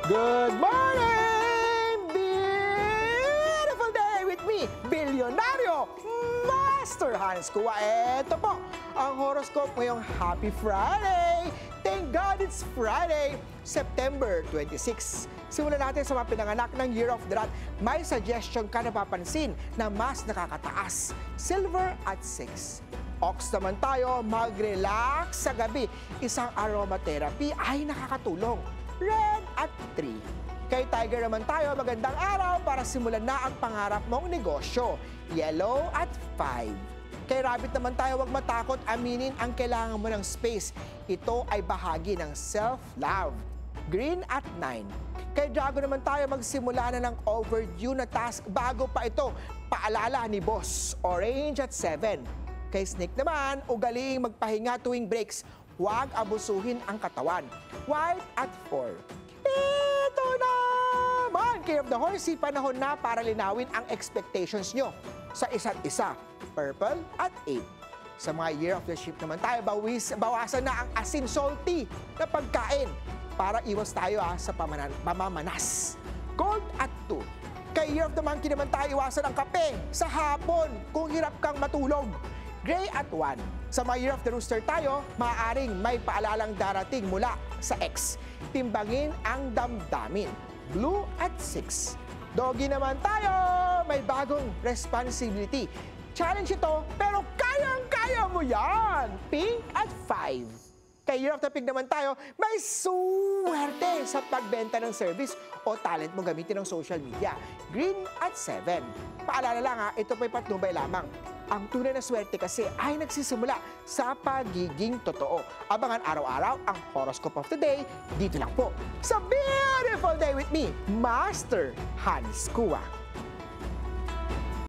Good morning! Beautiful day with me, Bilyonaryo Master Hans Kua. Eto po, ang horoscope ngayong Happy Friday! Thank God it's Friday, September 26. Simulan natin sa mga pinanganak ng Year of the Rat. May suggestion ka na papansin na mas nakakataas. Silver at 6. Ox naman tayo, mag-relax sa gabi. Isang aromatherapy ay nakakatulong. Red at 3. Kay Tiger naman tayo, magandang araw para simulan na ang pangarap mong negosyo. Yellow at 5. Kay Rabbit naman tayo, huwag matakot aminin ang kailangan mo ng space. Ito ay bahagi ng self-love. Green at 9. Kay Dragon naman tayo, magsimula na ng overdue na task bago pa ito. Paalala ni Boss. Orange at 7. Kay Snake naman, ugaliing magpahinga tuwing breaks. Huwag abusuhin ang katawan. White at 4. Ito naman! Care of the Horsey, panahon na para linawin ang expectations nyo sa isa't isa. Purple at 8. Sa mga Year of the Sheep naman tayo, bawasan na ang asin salty na pagkain para iwas tayo sa pamamanas. Gold at 2. Kay Year of the Monkey naman tayo, iwasan ang kape sa hapon kung hirap kang matulog. Gray at 1. Sa mga Year of the Rooster tayo, maaaring may paalalang darating mula sa ex. Timbangin ang damdamin. Blue at 6. Doggy naman tayo, may bagong responsibility. Challenge ito, pero kayang-kaya mo yan. Pink at 5. Kay Year of the Pig naman tayo, may suwerte sa pagbenta ng service o talent mo gamitin ng social media. Green at 7. Paalala lang ito po'y patnubay lamang. Ang tunay na swerte kasi ay nagsisimula sa pagiging totoo. Abangan araw-araw ang horoscope of the day dito lang po sa Beautiful Day with me, Master Hans Kua.